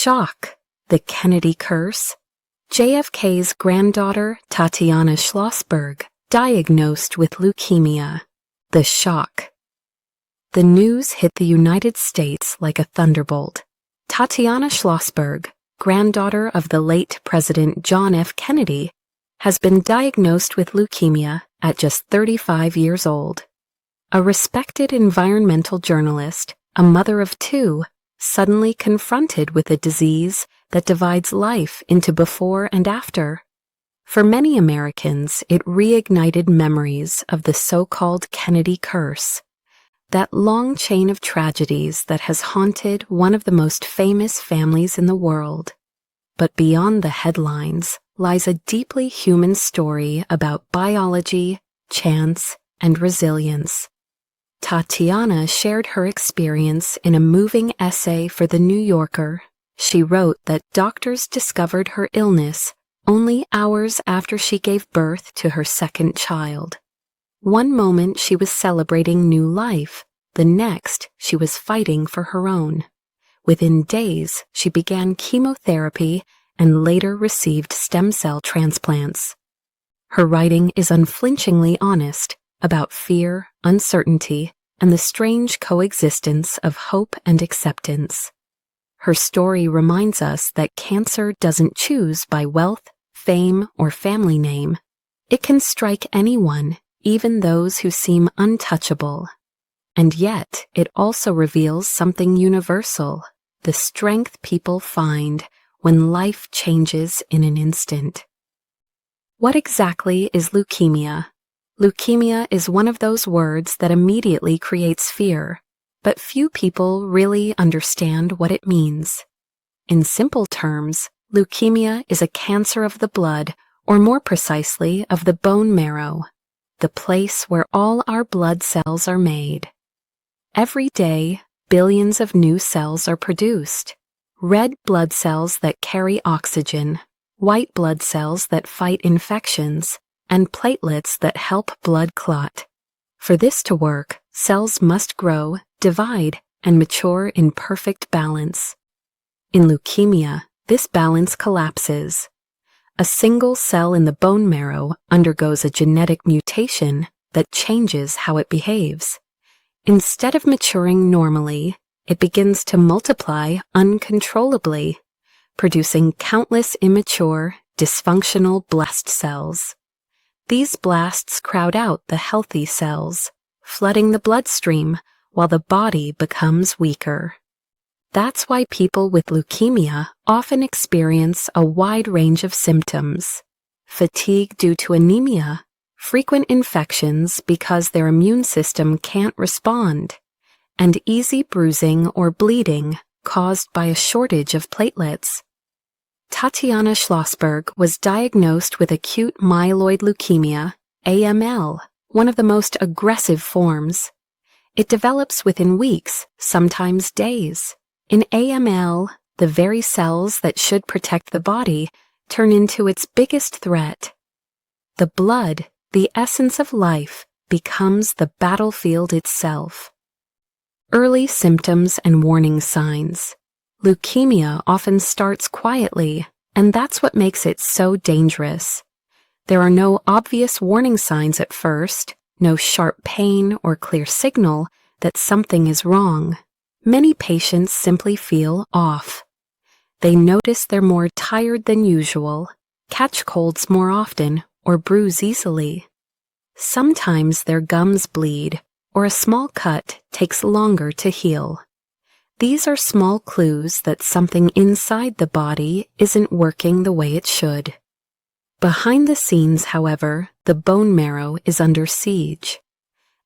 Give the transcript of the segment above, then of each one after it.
shock, the Kennedy curse, JFK's granddaughter, Tatiana Schlossberg, diagnosed with leukemia. The shock. The news hit the United States like a thunderbolt. Tatiana Schlossberg, granddaughter of the late President John F. Kennedy, has been diagnosed with leukemia at just 35 years old. A respected environmental journalist, a mother of two, suddenly confronted with a disease that divides life into before and after. For many Americans, it reignited memories of the so-called Kennedy curse, that long chain of tragedies that has haunted one of the most famous families in the world. But beyond the headlines lies a deeply human story about biology, chance, and resilience. Tatiana shared her experience in a moving essay for The New Yorker. She wrote that doctors discovered her illness only hours after she gave birth to her second child. One moment she was celebrating new life, the next she was fighting for her own. Within days, she began chemotherapy and later received stem cell transplants. Her writing is unflinchingly honest about fear, uncertainty, and the strange coexistence of hope and acceptance. Her story reminds us that cancer doesn't choose by wealth, fame, or family name. It can strike anyone, even those who seem untouchable. And yet, it also reveals something universal, the strength people find when life changes in an instant. What exactly is leukemia? Leukemia is one of those words that immediately creates fear, but few people really understand what it means. In simple terms, leukemia is a cancer of the blood, or more precisely, of the bone marrow, the place where all our blood cells are made. Every day, billions of new cells are produced. Red blood cells that carry oxygen, white blood cells that fight infections, and platelets that help blood clot. For this to work, cells must grow, divide, and mature in perfect balance. In leukemia, this balance collapses. A single cell in the bone marrow undergoes a genetic mutation that changes how it behaves. Instead of maturing normally, it begins to multiply uncontrollably, producing countless immature, dysfunctional blast cells. These blasts crowd out the healthy cells, flooding the bloodstream while the body becomes weaker. That's why people with leukemia often experience a wide range of symptoms: fatigue due to anemia, frequent infections because their immune system can't respond, and easy bruising or bleeding caused by a shortage of platelets. Tatiana Schlossberg was diagnosed with acute myeloid leukemia, AML, one of the most aggressive forms. It develops within weeks, sometimes days. In AML, the very cells that should protect the body turn into its biggest threat. The blood, the essence of life, becomes the battlefield itself. Early symptoms and warning signs. Leukemia often starts quietly, and that's what makes it so dangerous. There are no obvious warning signs at first, no sharp pain or clear signal that something is wrong. Many patients simply feel off. They notice they're more tired than usual, catch colds more often, or bruise easily. Sometimes their gums bleed, or a small cut takes longer to heal. These are small clues that something inside the body isn't working the way it should. Behind the scenes, however, the bone marrow is under siege.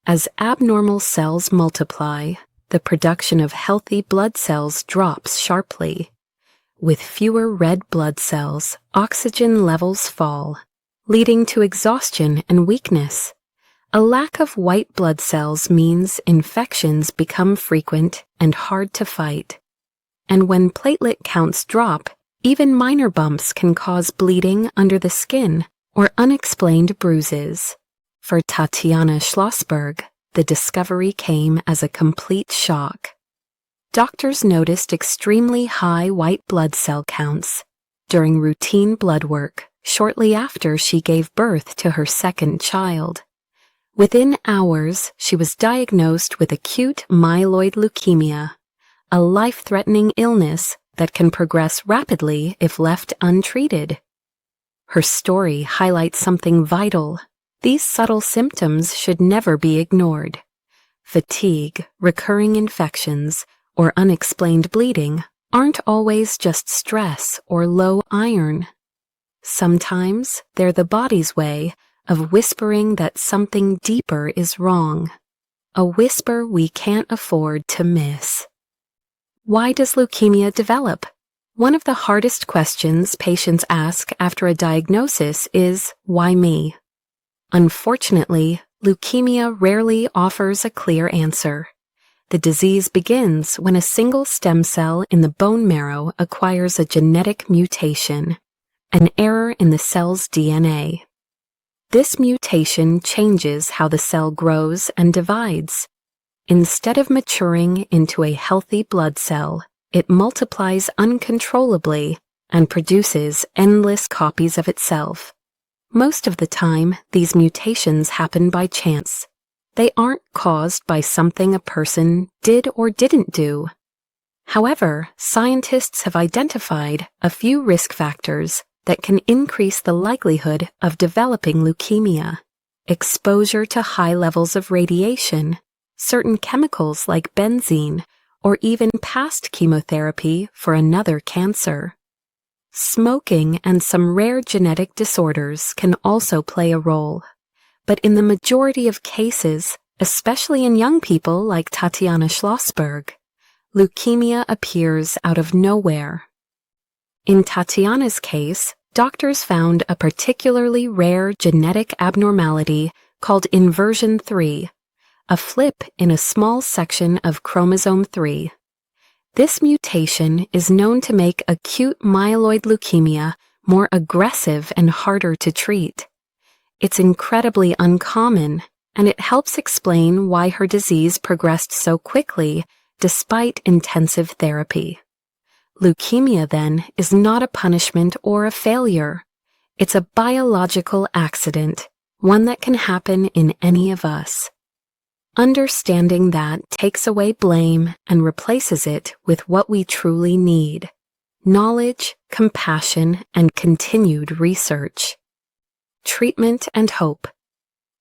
As abnormal cells multiply, the production of healthy blood cells drops sharply. With fewer red blood cells, oxygen levels fall, leading to exhaustion and weakness. A lack of white blood cells means infections become frequent and hard to fight. And when platelet counts drop, even minor bumps can cause bleeding under the skin or unexplained bruises. For Tatiana Schlossberg, the discovery came as a complete shock. doctors noticed extremely high white blood cell counts during routine blood work shortly after she gave birth to her second child. Within hours, she was diagnosed with acute myeloid leukemia, a life-threatening illness that can progress rapidly if left untreated. Her story highlights something vital. These subtle symptoms should never be ignored. Fatigue, recurring infections, or unexplained bleeding aren't always just stress or low iron. Sometimes they're the body's way of whispering that something deeper is wrong, a whisper we can't afford to miss. Why does leukemia develop? One of the hardest questions patients ask after a diagnosis is, why me? Unfortunately, leukemia rarely offers a clear answer. The disease begins when a single stem cell in the bone marrow acquires a genetic mutation, an error in the cell's DNA. This mutation changes how the cell grows and divides. Instead of maturing into a healthy blood cell, it multiplies uncontrollably and produces endless copies of itself. Most of the time, these mutations happen by chance. They aren't caused by something a person did or didn't do. However, scientists have identified a few risk factors that can increase the likelihood of developing leukemia. Exposure to high levels of radiation, certain chemicals like benzene, or even past chemotherapy for another cancer. Smoking and some rare genetic disorders can also play a role. But in the majority of cases, especially in young people like Tatiana Schlossberg, leukemia appears out of nowhere. In Tatiana's case, doctors found a particularly rare genetic abnormality called inversion 3, a flip in a small section of chromosome 3. This mutation is known to make acute myeloid leukemia more aggressive and harder to treat. It's incredibly uncommon, and it helps explain why her disease progressed so quickly despite intensive therapy. Leukemia, then, is not a punishment or a failure. It's a biological accident, one that can happen in any of us. Understanding that takes away blame and replaces it with what we truly need: knowledge, compassion, and continued research. Treatment and hope.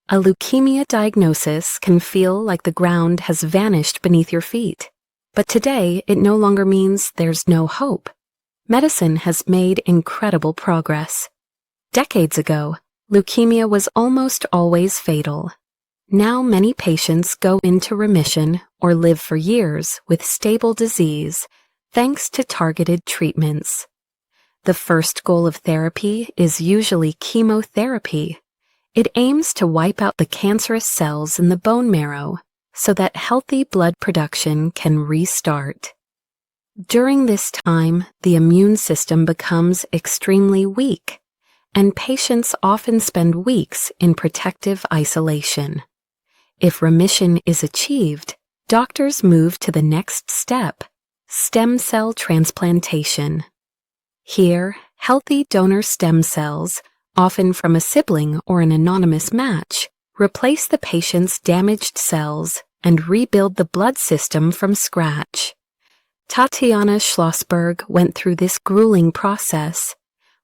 A leukemia diagnosis can feel like the ground has vanished beneath your feet, but today it no longer means there's no hope. Medicine has made incredible progress. Decades ago, leukemia was almost always fatal. Now many patients go into remission or live for years with stable disease thanks to targeted treatments. The first goal of therapy is usually chemotherapy. It aims to wipe out the cancerous cells in the bone marrow so that healthy blood production can restart. During this time, the immune system becomes extremely weak, and patients often spend weeks in protective isolation. If remission is achieved, doctors move to the next step: stem cell transplantation. Here, healthy donor stem cells, often from a sibling or an anonymous match, replace the patient's damaged cells and rebuild the blood system from scratch. Tatiana Schlossberg went through this grueling process: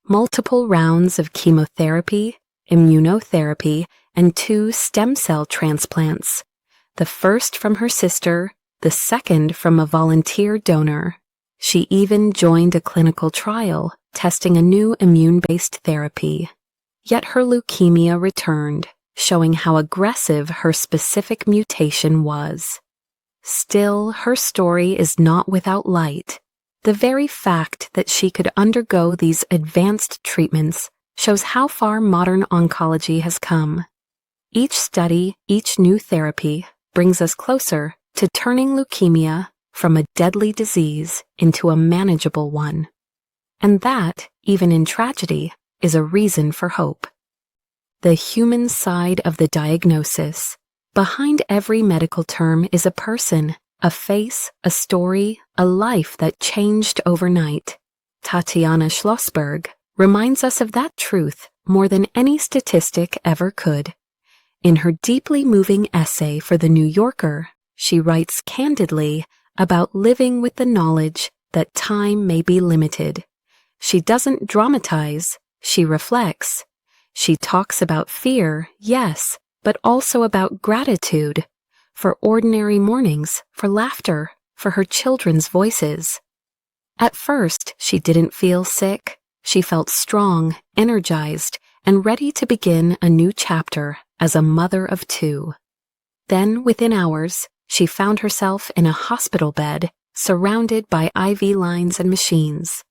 multiple rounds of chemotherapy, immunotherapy, and 2 stem cell transplants, the first from her sister, the second from a volunteer donor. She even joined a clinical trial testing a new immune-based therapy. Yet her leukemia returned, showing how aggressive her specific mutation was. Still, her story is not without light. The very fact that she could undergo these advanced treatments shows how far modern oncology has come. Each study, each new therapy, brings us closer to turning leukemia from a deadly disease into a manageable one. And that, even in tragedy, is a reason for hope. The human side of the diagnosis. Behind every medical term is a person, A face, a story, a life that changed overnight. Tatiana Schlossberg reminds us of that truth more than any statistic ever could. In her deeply moving essay for The New Yorker, she writes candidly about living with the knowledge that time may be limited. She doesn't dramatize, she reflects. She talks about fear, yes, but also about gratitude, for ordinary mornings, for laughter, for her children's voices. At first, she didn't feel sick. She felt strong, energized, and ready to begin a new chapter as a mother of 2. Then, within hours, she found herself in a hospital bed, surrounded by IV lines and machines.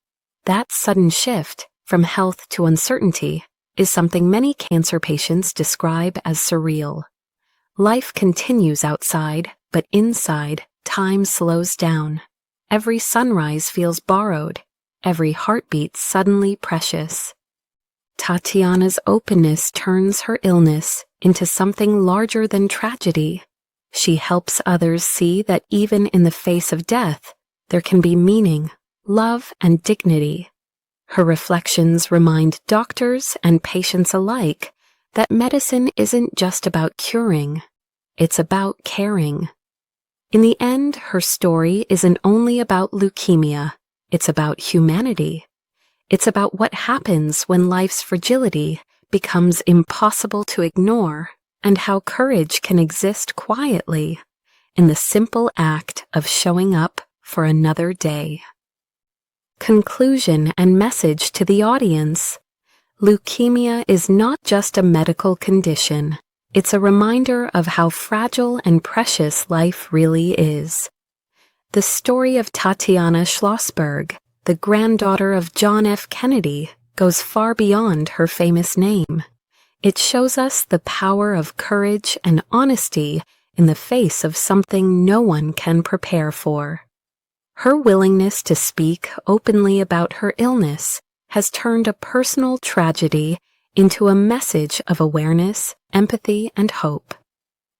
That sudden shift from health to uncertainty is something many cancer patients describe as surreal. Life continues outside, but inside, time slows down. Every sunrise feels borrowed, every heartbeat suddenly precious. Tatiana's openness turns her illness into something larger than tragedy. She helps others see that even in the face of death, there can be meaning, love, and dignity. Her reflections remind doctors and patients alike that medicine isn't just about curing, it's about caring. In the end, her story isn't only about leukemia, it's about humanity. It's about what happens when life's fragility becomes impossible to ignore, and how courage can exist quietly in the simple act of showing up for another day. Conclusion and message to the audience. Leukemia is not just a medical condition. It's a reminder of how fragile and precious life really is. The story of Tatiana Schlossberg, the granddaughter of John F. Kennedy, goes far beyond her famous name. It shows us the power of courage and honesty in the face of something no one can prepare for. Her willingness to speak openly about her illness has turned a personal tragedy into a message of awareness, empathy, and hope.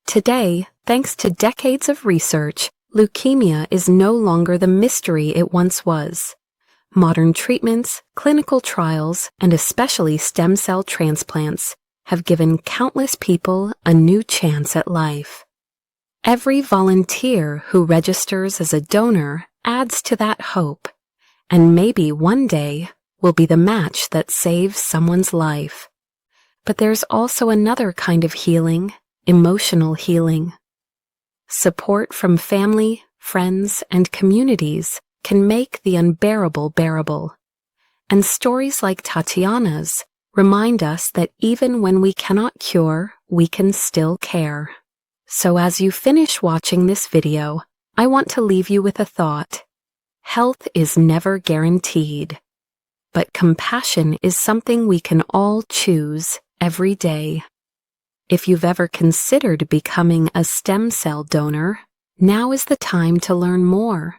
Today, thanks to decades of research, leukemia is no longer the mystery it once was. Modern treatments, clinical trials, and especially stem cell transplants have given countless people a new chance at life. Every volunteer who registers as a donor adds to that hope, and maybe one day will be the match that saves someone's life. But there's also another kind of healing, emotional healing. Support from family, friends, and communities can make the unbearable bearable. And stories like Tatiana's remind us that even when we cannot cure, we can still care. So as you finish watching this video, I want to leave you with a thought. Health is never guaranteed, but compassion is something we can all choose every day. If you've ever considered becoming a stem cell donor, now is the time to learn more.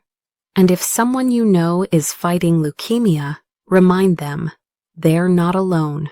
And if someone you know is fighting leukemia, remind them they're not alone.